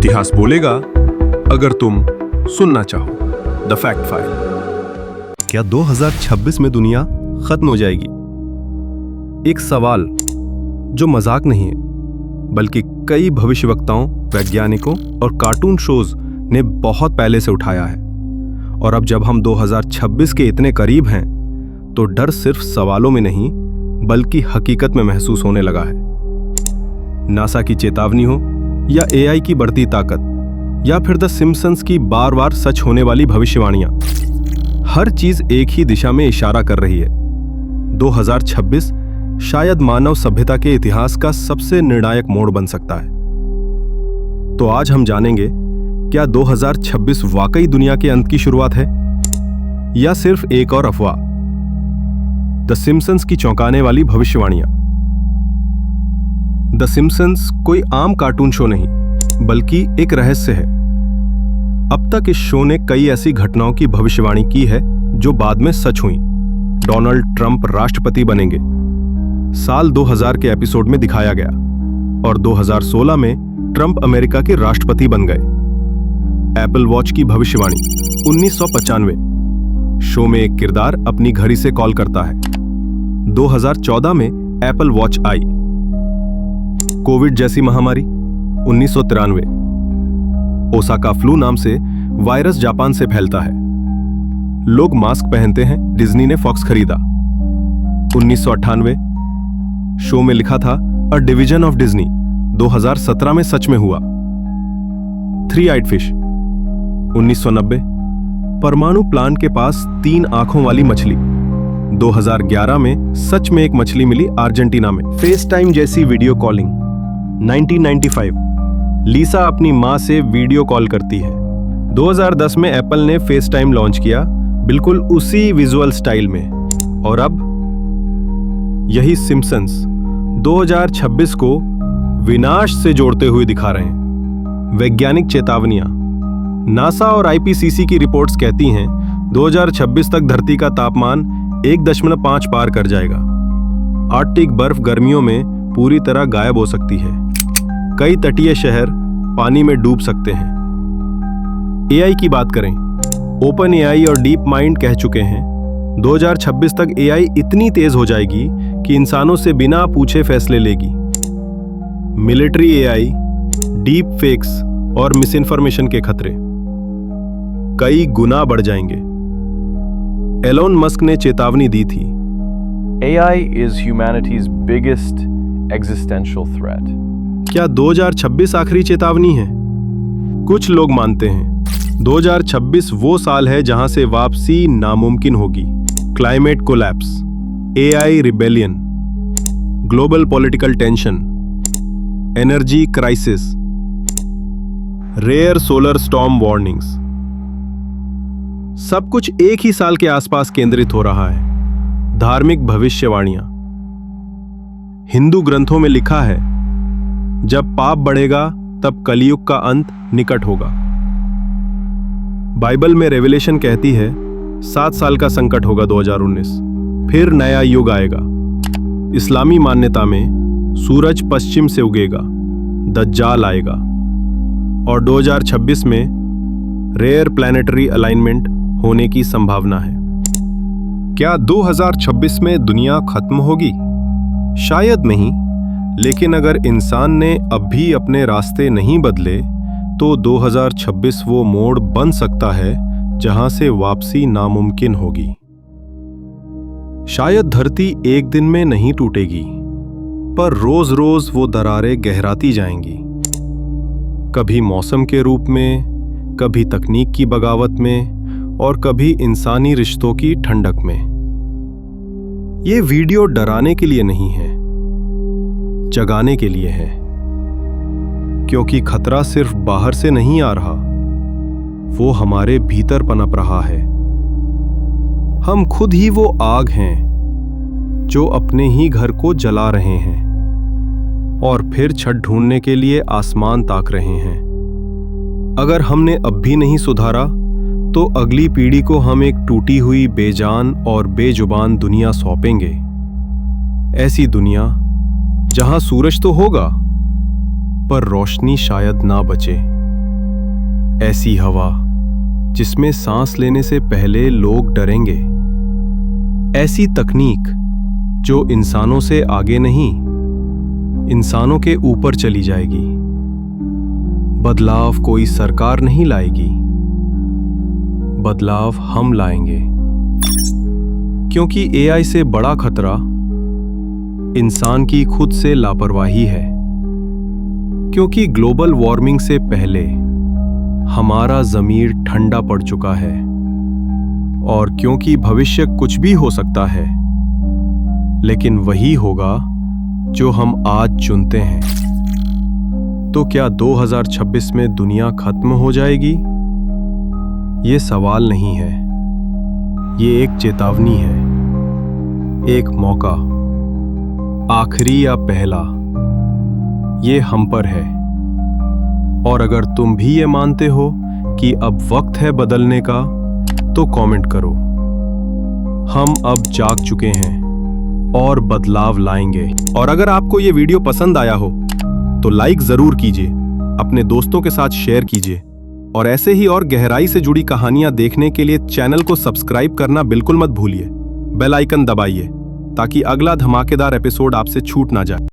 इतिहास बोलेगा अगर तुम सुनना चाहो। The fact file. क्या 2026 में दुनिया खत्म हो जाएगी? एक सवाल जो मजाक नहीं है, बल्कि कई भविष्यवक्ताओं, वैज्ञानिकों और कार्टून शोज ने बहुत पहले से उठाया है। और अब जब हम 2026 के इतने करीब हैं, तो डर सिर्फ सवालों में नहीं, बल्कि हकीकत में महसूस होने लगा है। नासा की चेतावनी हो या एआई की बढ़ती ताकत, या फिर द सिम्पसंस की बार बार सच होने वाली भविष्यवाणियां, हर चीज एक ही दिशा में इशारा कर रही है। 2026 शायद मानव सभ्यता के इतिहास का सबसे निर्णायक मोड़ बन सकता है। तो आज हम जानेंगे, क्या 2026 वाकई दुनिया के अंत की शुरुआत है, या सिर्फ एक और अफवाह? द सिम्पसंस की चौंकाने वाली भविष्यवाणियां। द सिम्पसंस कोई आम कार्टून शो नहीं, बल्कि एक रहस्य है। अब तक इस शो ने कई ऐसी घटनाओं की भविष्यवाणी की है जो बाद में सच हुई। डोनाल्ड ट्रंप राष्ट्रपति बनेंगे, साल 2000 के एपिसोड में दिखाया गया, और 2016 में ट्रंप अमेरिका के राष्ट्रपति बन गए। एप्पल वॉच की भविष्यवाणी 1995, शो में एक किरदार अपनी घड़ी से कॉल करता है। 2014 में एप्पल वॉच आई। कोविड जैसी महामारी 1993, ओसाका फ्लू नाम से वायरस जापान से फैलता है। लोग मास्क पहनते हैं, डिज्नी ने फॉक्स खरीदा। 1998, शो में लिखा था अ डिवीजन ऑफ डिज्नी, 2017 में सच में हुआ। थ्री आइड फिश 1990, परमाणु प्लांट के पास 3 आंखों वाली मछली, 2011 में सच में एक मछली मिली अर्जेंटीना में। फेस टाइम जैसी वीडियो कॉलिंग 1995, लीसा अपनी मां से वीडियो कॉल करती है। 2010 में एप्पल ने फेस टाइम लॉन्च किया, बिल्कुल उसी विजुअल स्टाइल में। और अब यही सिम्पसंस 2026 को विनाश से जोड़ते हुए दिखा रहे हैं। वैज्ञानिक चेतावनियां। नासा और आईपीसीसी की रिपोर्ट्स कहती हैं 2026 तक धरती का तापमान 1.5 पार कर जाएगा। आर्कटिक बर्फ गर्मियों में पूरी तरह गायब हो सकती है। कई तटीय शहर पानी में डूब सकते हैं। एआई की बात करें, ओपन एआई और डीप माइंड कह चुके हैं 2026 तक एआई इतनी तेज हो जाएगी कि इंसानों से बिना पूछे फैसले लेगी। मिलिट्री एआई, डीप फेक्स और मिस इन्फॉर्मेशन के खतरे कई गुना बढ़ जाएंगे। एलोन मस्क ने चेतावनी दी थी, AI is humanity's biggest existential threat. क्या 2026 आखिरी चेतावनी है? कुछ लोग मानते हैं 2026 वो साल है जहां से वापसी नामुमकिन होगी। Climate collapse, AI rebellion, global political tension, energy crisis, rare solar storm warnings, सब कुछ एक ही साल के आसपास केंद्रित हो रहा है। धार्मिक भविष्यवाणियां। हिंदू ग्रंथों में लिखा है, जब पाप बढ़ेगा तब कलयुग का अंत निकट होगा। बाइबल में रेवलेशन कहती है 7 साल का संकट होगा 2019, फिर नया युग आएगा। इस्लामी मान्यता में सूरज पश्चिम से उगेगा, दज्जाल आएगा, और 2026 में रेयर प्लैनेटरी अलाइनमेंट होने की संभावना है। क्या 2026 में दुनिया खत्म होगी? शायद नहीं, लेकिन अगर इंसान ने अब भी अपने रास्ते नहीं बदले, तो 2026 वो मोड़ बन सकता है जहां से वापसी नामुमकिन होगी। शायद धरती एक दिन में नहीं टूटेगी, पर रोज रोज वो दरारें गहराती जाएंगी। कभी मौसम के रूप में, कभी तकनीक की बगावत में, और कभी इंसानी रिश्तों की ठंडक में। ये वीडियो डराने के लिए नहीं है, जगाने के लिए है। क्योंकि खतरा सिर्फ बाहर से नहीं आ रहा, वो हमारे भीतर पनप रहा है। हम खुद ही वो आग हैं जो अपने ही घर को जला रहे हैं और फिर छत ढूंढने के लिए आसमान ताक रहे हैं। अगर हमने अब भी नहीं सुधारा, तो अगली पीढ़ी को हम एक टूटी हुई, बेजान और बेजुबान दुनिया सौंपेंगे। ऐसी दुनिया जहां सूरज तो होगा, पर रोशनी शायद ना बचे। ऐसी हवा जिसमें सांस लेने से पहले लोग डरेंगे। ऐसी तकनीक जो इंसानों से आगे नहीं, इंसानों के ऊपर चली जाएगी। बदलाव कोई सरकार नहीं लाएगी, बदलाव हम लाएंगे। क्योंकि एआई से बड़ा खतरा इंसान की खुद से लापरवाही है। क्योंकि ग्लोबल वार्मिंग से पहले हमारा ज़मीर ठंडा पड़ चुका है, और क्योंकि भविष्य कुछ भी हो सकता है, लेकिन वही होगा जो हम आज चुनते हैं। तो क्या 2026 में दुनिया खत्म हो जाएगी? ये सवाल नहीं है, ये एक चेतावनी है, एक मौका, आखिरी या पहला, ये हम पर है। और अगर तुम भी ये मानते हो कि अब वक्त है बदलने का, तो कमेंट करो। हम अब जाग चुके हैं और बदलाव लाएंगे। और अगर आपको ये वीडियो पसंद आया हो तो लाइक जरूर कीजिए, अपने दोस्तों के साथ शेयर कीजिए, और ऐसे ही और गहराई से जुड़ी कहानियां देखने के लिए चैनल को सब्सक्राइब करना बिल्कुल मत भूलिए। बेल आइकन दबाइए ताकि अगला धमाकेदार एपिसोड आपसे छूट ना जाए।